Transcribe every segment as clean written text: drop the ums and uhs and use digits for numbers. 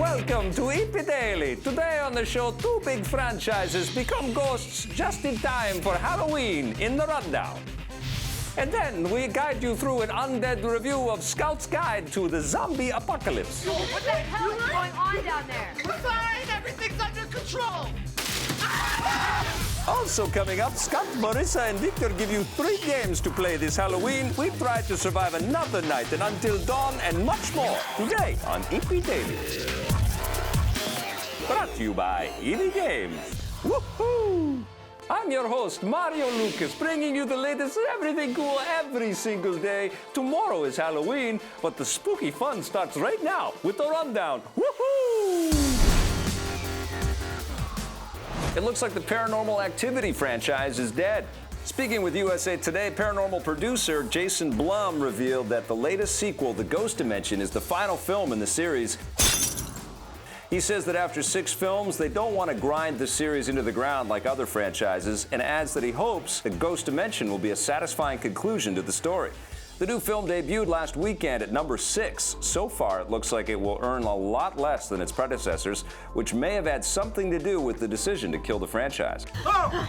Welcome to EP Daily. Today on the show, two big franchises become ghosts just in time for Halloween in the rundown. And then we guide you through an undead review of Scout's Guide to the Zombie Apocalypse. What the hell is going on down there? We're fine! Everything's under control! Also coming up, Scott, Marissa, and Victor give you 3 games to play this Halloween. We try to survive another night and until dawn and much more today on EP Daily. Brought to you by EV Games. Woohoo! I'm your host, Mario Lucas, bringing you the latest everything cool every single day. Tomorrow is Halloween, but the spooky fun starts right now with the rundown. Woohoo! It looks like the Paranormal Activity franchise is dead. Speaking with USA Today, paranormal producer Jason Blum revealed that the latest sequel, The Ghost Dimension, is the final film in the series. He says that after 6 films, they don't want to grind the series into the ground like other franchises, and adds that he hopes The Ghost Dimension will be a satisfying conclusion to the story. The new film debuted last weekend at number 6. So far, it looks like it will earn a lot less than its predecessors, which may have had something to do with the decision to kill the franchise. Oh!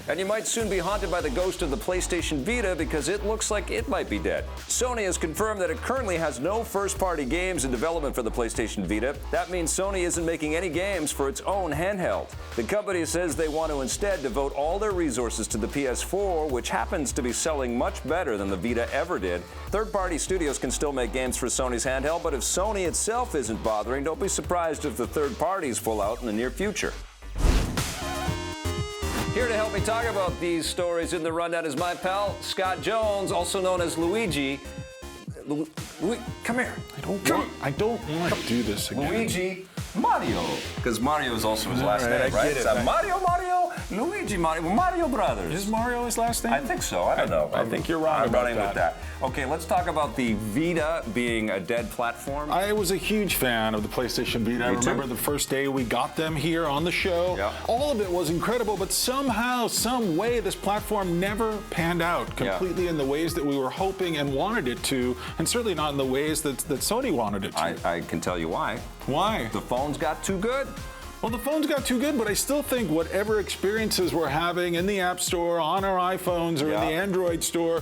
And you might soon be haunted by the ghost of the PlayStation Vita because it looks like it might be dead. Sony has confirmed that it currently has no first-party games in development for the PlayStation Vita. That means Sony isn't making any games for its own handheld. The company says they want to instead devote all their resources to the PS4, which happens to be selling much better than the Vita ever did. Third-party studios can still make games for Sony's handheld, but if Sony itself isn't bothering, don't be surprised if the third parties pull out in the near future. Here to help me talk about these stories in the rundown is my pal, Scott Jones, also known as Luigi. Come here. I don't want to do this again. Luigi Mario. Because Mario is also his last name, right? Get it. It's Mario, Luigi Mario Brothers. Is Mario his last name? I think so. I don't know. I think you're wrong I'm about running with that. Okay, let's talk about the Vita being a dead platform. I was a huge fan of the PlayStation Vita. I remember the first day we got them here on the show. Yeah. All of it was incredible, but somehow, some way, this platform never panned out completely in the ways that we were hoping and wanted it to, and certainly not in the ways that Sony wanted it to. I can tell you why. Why? The phones got too good. Well, the phones got too good, but I still think whatever experiences we're having in the App Store, on our iPhones, or in the Android store,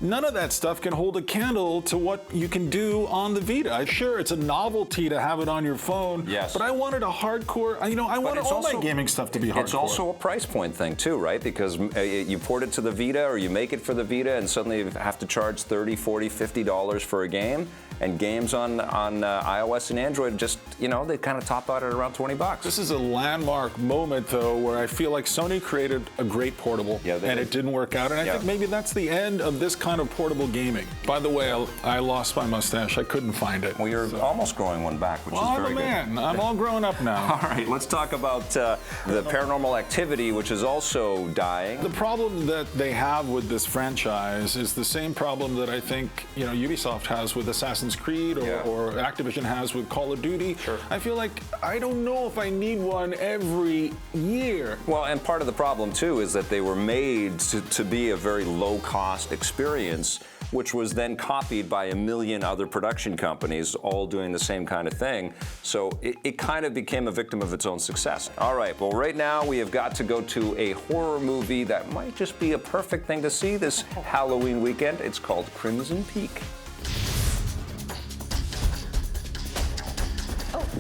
none of that stuff can hold a candle to what you can do on the Vita. Sure, it's a novelty to have it on your phone, but I wanted a hardcore, I wanted all my gaming stuff to be hardcore. It's also a price point thing too, right? Because you port it to the Vita or you make it for the Vita and suddenly you have to charge $30, $40, $50 for a game. And games on iOS and Android just, they kind of top out at around $20. This is a landmark moment, though, where I feel like Sony created a great portable, and it didn't work out. And I think maybe that's the end of this kind of portable gaming. By the way, I lost my mustache. I couldn't find it. Well, you're almost growing one back, which is very good. I'm a man. I'm all grown up now. All right, let's talk about the Paranormal Activity, which is also dying. The problem that they have with this franchise is the same problem that I think, Ubisoft has with Assassin's Creed or Activision has with Call of Duty. Sure. I feel like I don't know if I need one every year. Well, and part of the problem too is that they were made to be a very low-cost experience, which was then copied by a million other production companies all doing the same kind of thing. So it kind of became a victim of its own success. All right, well, right now we have got to go to a horror movie that might just be a perfect thing to see this Halloween weekend. It's called Crimson Peak.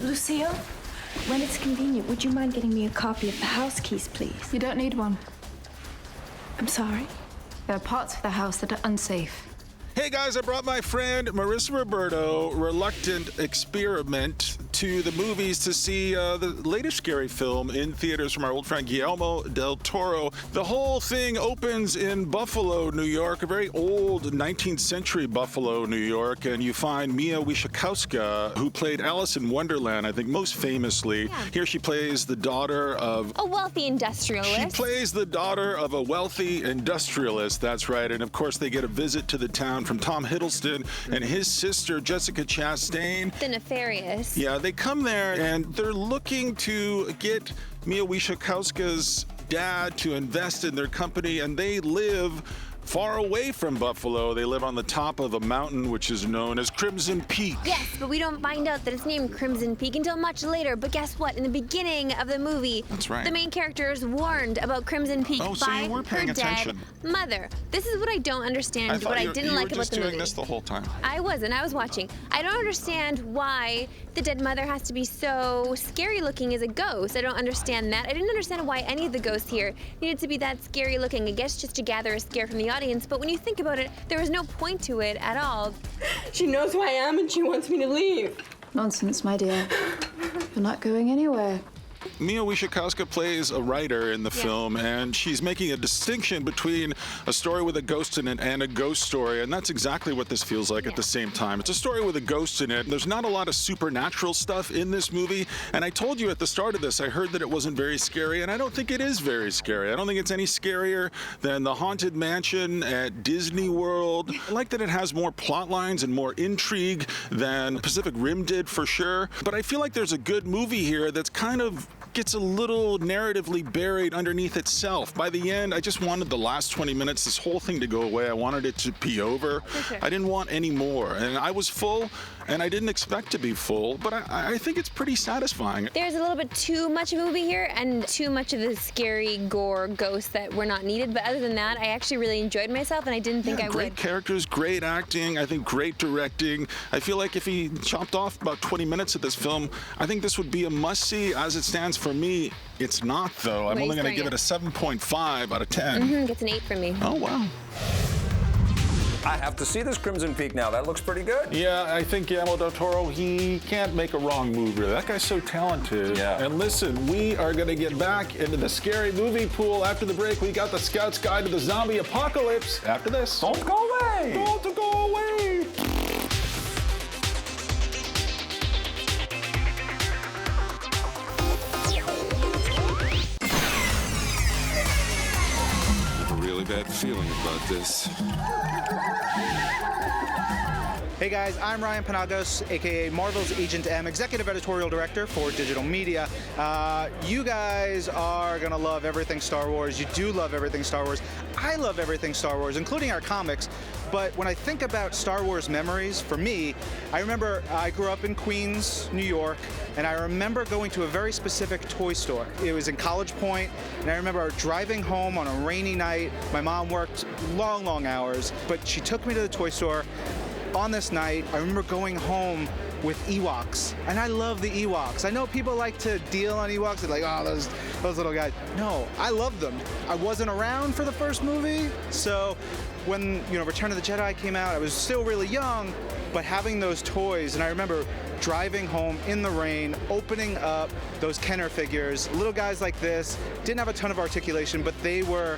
Lucio, when it's convenient, would you mind getting me a copy of the house keys, please? You don't need one. I'm sorry? There are parts of the house that are unsafe. Hey guys, I brought my friend Marissa Roberto, reluctant experiment, to the movies to see the latest scary film in theaters from our old friend Guillermo del Toro. The whole thing opens in Buffalo, New York, a very old 19th century Buffalo, New York, and you find Mia Wasikowska, who played Alice in Wonderland, I think most famously. Yeah. Here she plays the daughter of a wealthy industrialist. She plays the daughter of a wealthy industrialist, that's right. And of course, they get a visit to the town from Tom Hiddleston and his sister, Jessica Chastain. The nefarious. Yeah, they come there and they're looking to get Mia Wasikowska's dad to invest in their company, and they live Far away from Buffalo, they live on the top of a mountain which is known as Crimson Peak. Yes, but we don't find out that it's named Crimson Peak until much later. But guess what? In the beginning of the movie, That's right. the main character is warned about Crimson Peak Oh, so by you were paying her dead attention. mother. This is what I don't understand, what I didn't like about the movie. You were just doing this the whole time. I wasn't. I was watching. I don't understand why the dead mother has to be so scary looking as a ghost. I don't understand that. I didn't understand why any of the ghosts here needed to be that scary looking. I guess just to gather a scare from the audience. But when you think about it, there was no point to it at all. She knows who I am and she wants me to leave. Nonsense, my dear. You're not going anywhere. Mia Wasikowska plays a writer in the film, and she's making a distinction between a story with a ghost in it and a ghost story, and that's exactly what this feels like at the same time. It's a story with a ghost in it. There's not a lot of supernatural stuff in this movie, and I told you at the start of this, I heard that it wasn't very scary, and I don't think it is very scary. I don't think it's any scarier than the Haunted Mansion at Disney World. I like that it has more plot lines and more intrigue than Pacific Rim did, for sure, but I feel like there's a good movie here that's kind of gets a little narratively buried underneath itself. By the end, I just wanted the last 20 minutes, this whole thing to go away. I wanted it to be over. Okay. I didn't want any more. And I was full, and I didn't expect to be full, but I think it's pretty satisfying. There's a little bit too much movie here and too much of the scary gore ghosts that were not needed. But other than that, I actually really enjoyed myself, and I didn't think I would. Great characters, great acting, I think great directing. I feel like if he chopped off about 20 minutes of this film, I think this would be a must-see. As it stands for me, it's not, though. I'm What are only you going to give it a 7.5 out of 10. Gets an 8 from me. Oh, wow. I have to see this Crimson Peak now. That looks pretty good. Yeah, I think Guillermo del Toro, he can't make a wrong move, really. That guy's so talented. Yeah. And listen, we are going to get back into the scary movie pool after the break. We got the Scout's Guide to the Zombie Apocalypse after this. Don't go away. Don't go away. Really bad feeling about this. Hey guys, I'm Ryan Penagos, aka Marvel's Agent M, Executive Editorial Director for Digital Media. You guys are gonna love everything Star Wars. You do love everything Star Wars. I love everything Star Wars, including our comics. But when I think about Star Wars memories, for me, I remember I grew up in Queens, New York, and I remember going to a very specific toy store. It was in College Point, and I remember driving home on a rainy night. My mom worked long, long hours, but she took me to the toy store. On this night, I remember going home with Ewoks, and I love the Ewoks. I know people like to deal on Ewoks. They're like, oh, those little guys. No, I love them. I wasn't around for the first movie, so when Return of the Jedi came out, I was still really young, but having those toys, and I remember driving home in the rain, opening up those Kenner figures, little guys like this, didn't have a ton of articulation, but they were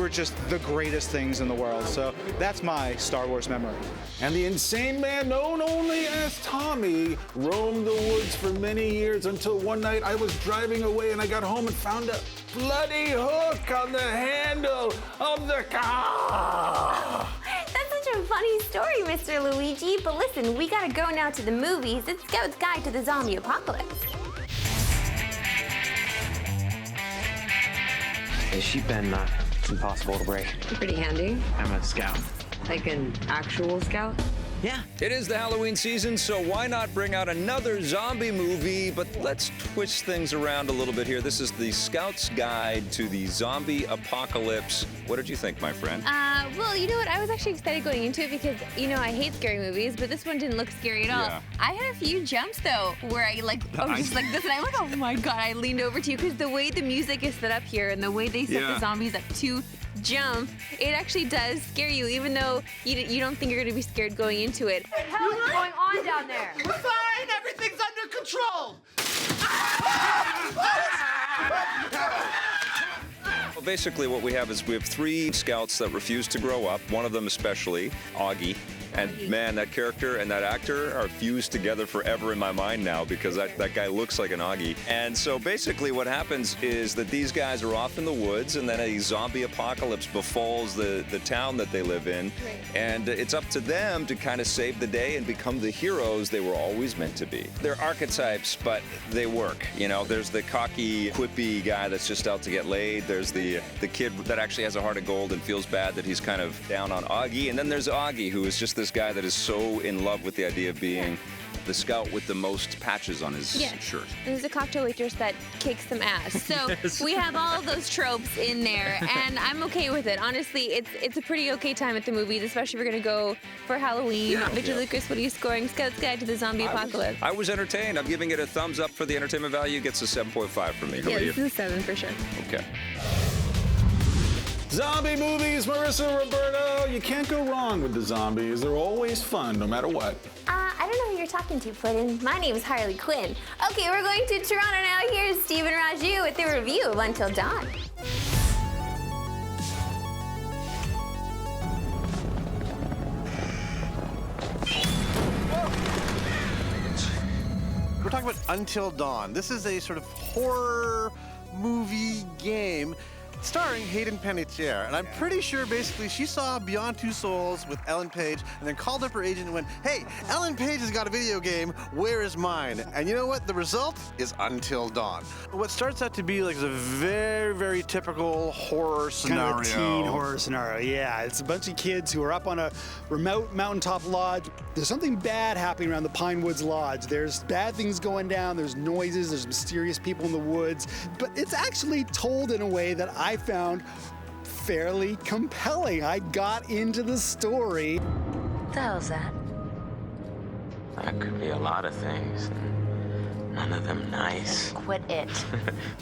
just the greatest things in the world. So that's my Star Wars memory. And the insane man known only as Tommy roamed the woods for many years until one night I was driving away and I got home and found a bloody hook on the handle of the car. That's such a funny story, Mr. Luigi. But listen, we gotta go now to the movies. It's Scout's Guide to the Zombie Apocalypse. Has she been impossible to break? Pretty handy. I'm a scout. Like an actual scout? Yeah. It is the Halloween season, so why not bring out another zombie movie? But let's twist things around a little bit here. This is the Scout's Guide to the Zombie Apocalypse. What did you think, my friend? Well, you know what? I was actually excited going into it because, I hate scary movies, but this one didn't look scary at all. Yeah. I had a few jumps, though, where I was just like this, and I'm like, oh my God, I leaned over to you because the way the music is set up here and the way they set the zombies up to jump, it actually does scare you, even though you don't think you're going to be scared going into it. What the hell is going on down there? We're fine. Everything's under control. Well, basically what we have is we have 3 scouts that refuse to grow up, one of them especially, Augie. And man, that character and that actor are fused together forever in my mind now because that guy looks like an Augie. And so basically what happens is that these guys are off in the woods and then a zombie apocalypse befalls the town that they live in. Right. And it's up to them to kind of save the day and become the heroes they were always meant to be. They're archetypes, but they work. There's the cocky, quippy guy that's just out to get laid. There's the the kid that actually has a heart of gold and feels bad that he's kind of down on Augie. And then there's Augie, who is just this guy that is so in love with the idea of being the scout with the most patches on his shirt. And there's a cocktail waitress that kicks some ass. So we have all of those tropes in there, and I'm okay with it. Honestly, it's a pretty okay time at the movies, especially if we're going to go for Halloween. Victor Lucas, what are you scoring Scout's Guide to the Zombie Apocalypse? I was entertained. I'm giving it a thumbs up for the entertainment value. It gets a 7.5 from me. How about you? This is a 7 for sure. Okay. Zombie movies, Marissa Roberto. You can't go wrong with the zombies. They're always fun, no matter what. I don't know who you're talking to, Puddin'. My name is Harley Quinn. Okay, we're going to Toronto now. Here's Stephen Raju with the review of Until Dawn. We're talking about Until Dawn. This is a sort of horror movie game starring Hayden Panettiere, and I'm pretty sure basically she saw Beyond Two Souls with Ellen Page and then called up her agent and went, hey, Ellen Page has got a video game, where is mine? And you know what? The result is Until Dawn. What starts out to be like a very, very typical horror scenario. Kind of a teen horror scenario, yeah. It's a bunch of kids who are up on a remote mountaintop lodge. There's something bad happening around the Pine Woods Lodge. There's bad things going down, there's noises, there's mysterious people in the woods, but it's actually told in a way that I found fairly compelling. I got into the story. What the hell is that? That could be a lot of things. None of them nice. Quit it.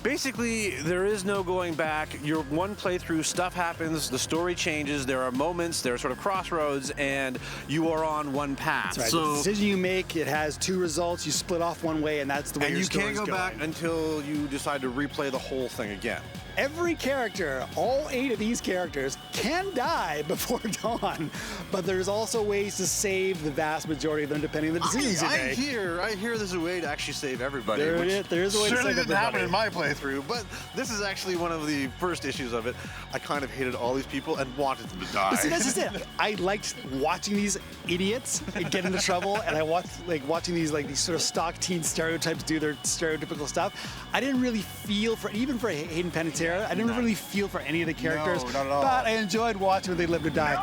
Basically, there is no going back. Your one playthrough, stuff happens, the story changes, there are moments, there are sort of crossroads, and you are on one path. That's right. So the decision you make, it has two results. You split off one way, and that's the way your story's going. And you can't go back until you decide to replay the whole thing again. Every character, all 8 of these characters, can die before dawn, but there's also ways to save the vast majority of them depending on the decisions you make. I hear there's a way to actually save everybody. There is a way to save everybody. Didn't happen in my playthrough, but this is actually one of the first issues of it. I kind of hated all these people and wanted them to die. But see, that's just it. I liked watching these idiots get into trouble, and I watched watching these sort of stock teen stereotypes do their stereotypical stuff. I didn't really feel for, even for Hayden Panettiere, I didn't really feel for any of the characters, not at all. But I enjoyed watching when they lived or died.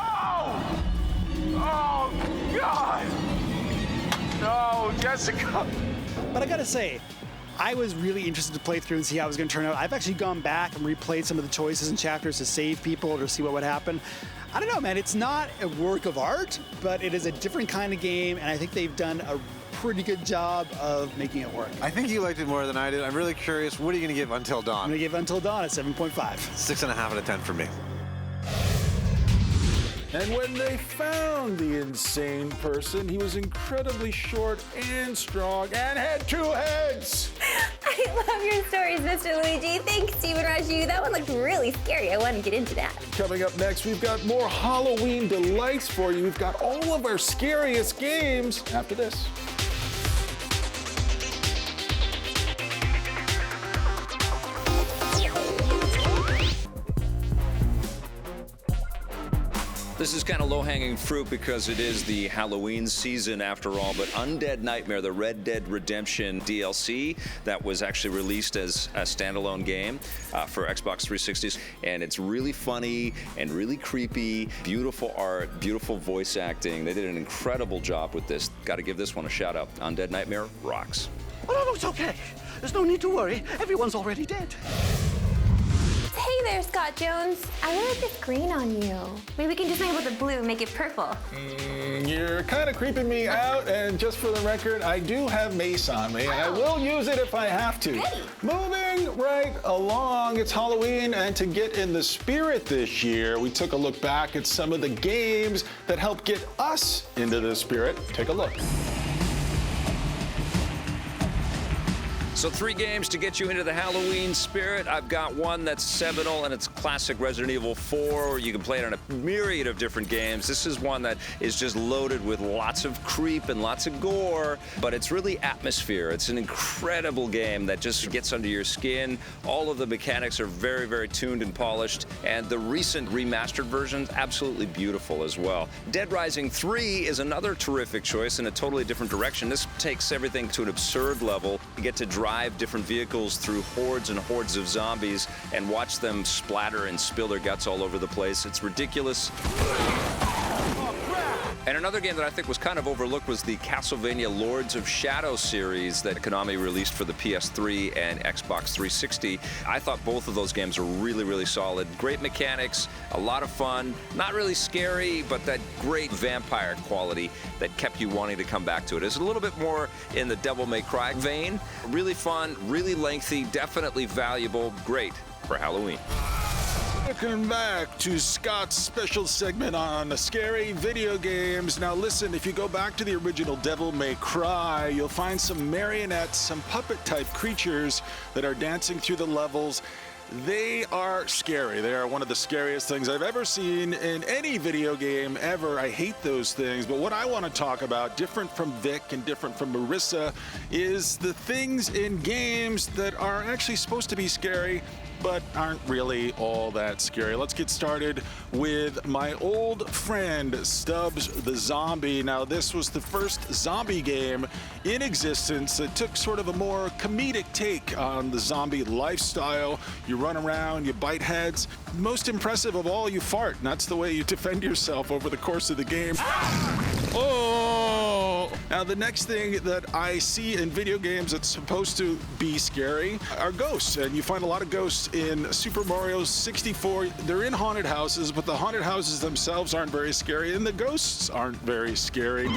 No! Oh, God! No, Jessica! But I gotta say, I was really interested to play through and see how it was gonna turn out. I've actually gone back and replayed some of the choices and chapters to save people or to see what would happen. I don't know, man, it's not a work of art, but it is a different kind of game, and I think they've done a pretty good job of making it work. I think you liked it more than I did. I'm really curious, what are you going to give Until Dawn? I'm going to give Until Dawn a 7.5. 6.5 out of 10 for me. And when they found the insane person, he was incredibly short and strong and had 2 heads. I love your stories, Mr. Luigi. Thanks, Stephen Raju. That one looked really scary. I want to get into that. Coming up next, we've got more Halloween delights for you. We've got all of our scariest games after this. This is kind of low-hanging fruit because it is the Halloween season after all, but Undead Nightmare, the Red Dead Redemption DLC that was actually released as a standalone game for Xbox 360s, and it's really funny and really creepy, beautiful art, beautiful voice acting. They did an incredible job with this. Got to give this one a shout out. Undead Nightmare rocks. Oh, no, it's okay. There's no need to worry. Everyone's already dead. Hey there, Scott Jones. I really like this green on you. Maybe we can just make it with the blue and make it purple. You're kind of creeping me out, and just for the record, I do have mace on me, and I will use it if I have to. Goody. Moving right along, it's Halloween, and to get in the spirit this year, we took a look back at some of the games that help get us into the spirit. Take a look. So 3 games to get you into the Halloween spirit. I've got one that's seminal, and it's classic Resident Evil 4. You can play it on a myriad of different games. This is one that is just loaded with lots of creep and lots of gore, but it's really atmosphere. It's an incredible game that just gets under your skin. All of the mechanics are very, very tuned and polished, and the recent remastered version, absolutely beautiful as well. Dead Rising 3 is another terrific choice in a totally different direction. This takes everything to an absurd level. You get to drive drive different vehicles through hordes and hordes of zombies and watch them splatter and spill their guts all over the place. It's ridiculous. And another game that I think was kind of overlooked was the Castlevania Lords of Shadow series that Konami released for the PS3 and Xbox 360. I thought both of those games were really, really solid. Great mechanics, a lot of fun, not really scary, but that great vampire quality that kept you wanting to come back to it. It's a little bit more in the Devil May Cry vein. Really fun, really lengthy, definitely valuable, great for Halloween. Welcome back to Scott's special segment on scary video games. Now listen, if you go back to the original Devil May Cry, you'll find some marionettes, some puppet-type creatures that are dancing through the levels. They are scary. They are one of the scariest things I've ever seen in any video game ever. I hate those things. But what I want to talk about, different from Vic and different from Marissa, is the things in games that are actually supposed to be scary but aren't really all that scary. Let's get started with my old friend, Stubbs the Zombie. Now, this was the first zombie game in existence that took sort of a more comedic take on the zombie lifestyle. You run around, you bite heads. Most impressive of all, you fart, and that's the way you defend yourself over the course of the game. Oh! Now, the next thing that I see in video games that's supposed to be scary are ghosts, and you find a lot of ghosts in Super Mario 64. They're in haunted houses, but the haunted houses themselves aren't very scary, and the ghosts aren't very scary.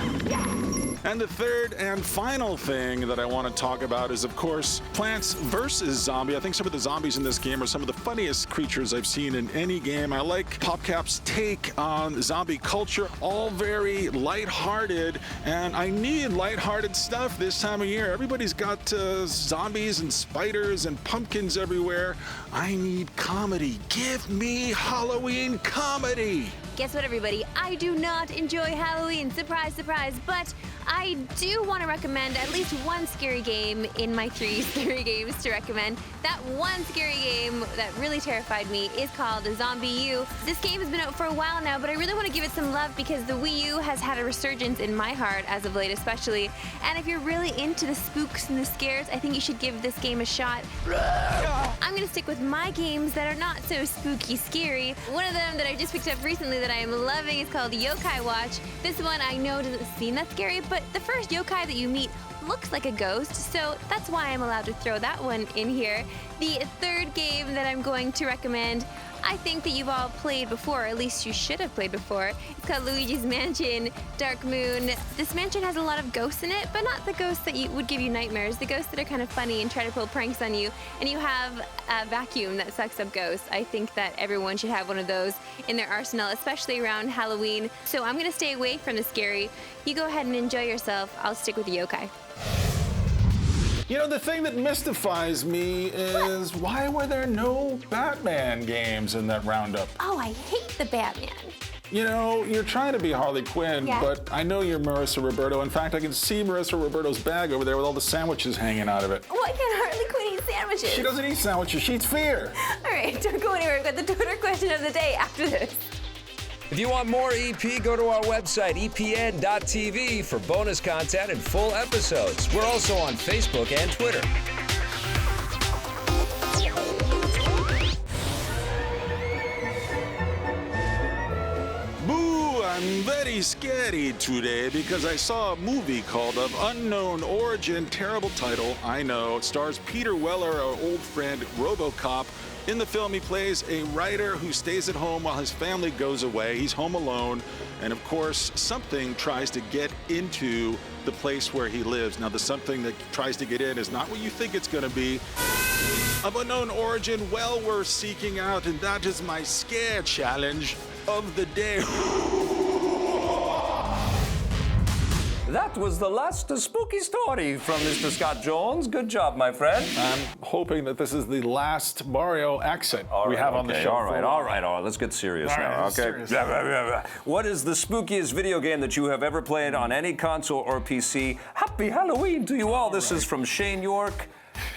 And the third and final thing that I want to talk about is, of course, Plants vs. Zombie. I think some of the zombies in this game are some of the funniest creatures I've seen in any game. I like PopCap's take on zombie culture, all very lighthearted, and I need lighthearted stuff this time of year. Everybody's got zombies and spiders and pumpkins everywhere. I need comedy. Give me Halloween comedy. Guess what, everybody? I do not enjoy Halloween. Surprise, surprise. But I do want to recommend at least one scary game in my 3 scary games to recommend. That one scary game that really terrified me is called Zombie U. This game has been out for a while now, but I really want to give it some love because the Wii U has had a resurgence in my heart as of late, especially. And if you're really into the spooks and the scares, I think you should give this game a shot. I'm going to stick with my games that are not so spooky scary. One of them that I just picked up recently that I am loving is called Yokai Watch. This one I know doesn't seem that scary, but the first yokai that you meet looks like a ghost, so that's why I'm allowed to throw that one in here. The third game that I'm going to recommend, I think that you've all played before, or at least you should have played before. It's called Luigi's Mansion Dark Moon. This mansion has a lot of ghosts in it, but not the ghosts that would give you nightmares. The ghosts that are kind of funny and try to pull pranks on you. And you have a vacuum that sucks up ghosts. I think that everyone should have one of those in their arsenal, especially around Halloween. So I'm gonna stay away from the scary. You go ahead and enjoy yourself. I'll stick with the yokai. You know, the thing that mystifies me is why were there no Batman games in that roundup? Oh, I hate the Batman. You know, you're trying to be Harley Quinn, Yeah. but I know you're Marissa Roberto. In fact, I can see Marissa Roberto's bag over there with all the sandwiches hanging out of it. Why can't Harley Quinn eat sandwiches? She doesn't eat sandwiches, she eats fear. All right, don't go anywhere. We've got the Twitter question of the day after this. If you want more EP, go to our website, epn.tv, for bonus content and full episodes. We're also on Facebook and Twitter. Boo! I'm very scary today because I saw a movie called Of Unknown Origin. Terrible title, I know. It stars Peter Weller, our old friend RoboCop. In the film, he plays a writer who stays at home while his family goes away. He's home alone, and of course, something tries to get into the place where he lives. Now, the something that tries to get in is not what you think it's going to be. Of Unknown Origin, well worth seeking out, and that is my scare challenge of the day. That was the last spooky story from Mr. Scott Jones. Good job, my friend. I'm hoping that this is the last Mario accent we have on the show. All right. Let's get serious now, okay? Serious. What is the spookiest video game that you have ever played on any console or PC? Happy Halloween to you all. This is from Shane York.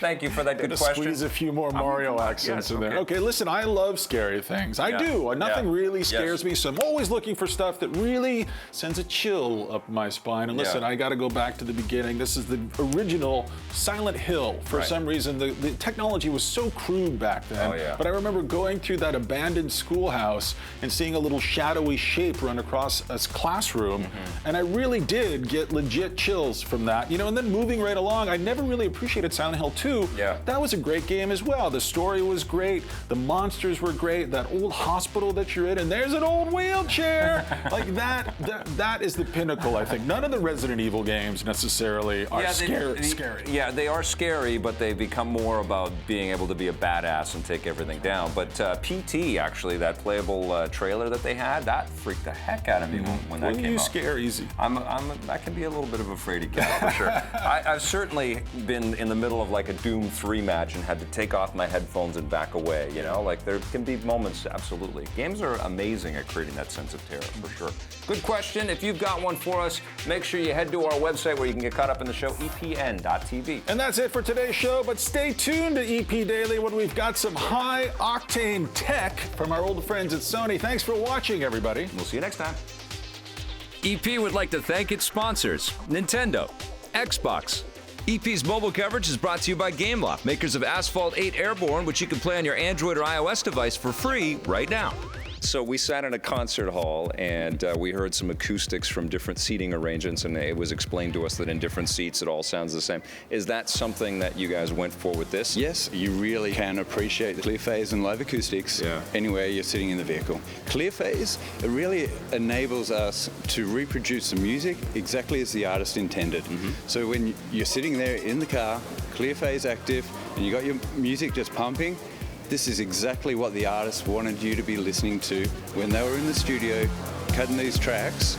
Thank you for that good Gonna question. Squeeze a few more Mario accents in there. okay. Okay, listen, I love scary things. I do. Nothing really scares me, so I'm always looking for stuff that really sends a chill up my spine. And listen, I got to go back to the beginning. This is the original Silent Hill. For some reason, the technology was so crude back then. But I remember going through that abandoned schoolhouse and seeing a little shadowy shape run across a classroom. And I really did get legit chills from that. You know, and then moving right along, I never really appreciated Silent Hill 2. That was a great game as well. The story was great. The monsters were great. That old hospital that you're in, and there's an old wheelchair. Like that is the pinnacle, I think. None of the Resident Evil games necessarily are scary. Yeah, they are scary, but they become more about being able to be a badass and take everything down. But PT, actually, that playable trailer that they had, that freaked the heck out of me when that came out. You scare easy. I can be a little bit of a fraidy cat, for sure. I've certainly been in the middle of like a Doom 3 match and had to take off my headphones and back away, you know? Like, there can be moments, absolutely. Games are amazing at creating that sense of terror, for sure. Good question. If you've got one for us, make sure you head to our website where you can get caught up in the show, epn.tv. And that's it for today's show, but stay tuned to EP Daily when we've got some high-octane tech from our old friends at Sony. Thanks for watching, everybody. We'll see you next time. EP would like to thank its sponsors, Nintendo, Xbox. EP's mobile coverage is brought to you by Gameloft, makers of Asphalt 8 Airborne, which you can play on your Android or iOS device for free right now. So we sat in a concert hall and we heard some acoustics from different seating arrangements, and it was explained to us that in different seats it all sounds the same. Is that something that you guys went for with this? Yes, you really can appreciate the clear phase and live acoustics anywhere you're sitting in the vehicle. Clear phase, it really enables us to reproduce the music exactly as the artist intended. So when you're sitting there in the car, clear phase active, and you got your music just pumping, this is exactly what the artist wanted you to be listening to when they were in the studio cutting these tracks.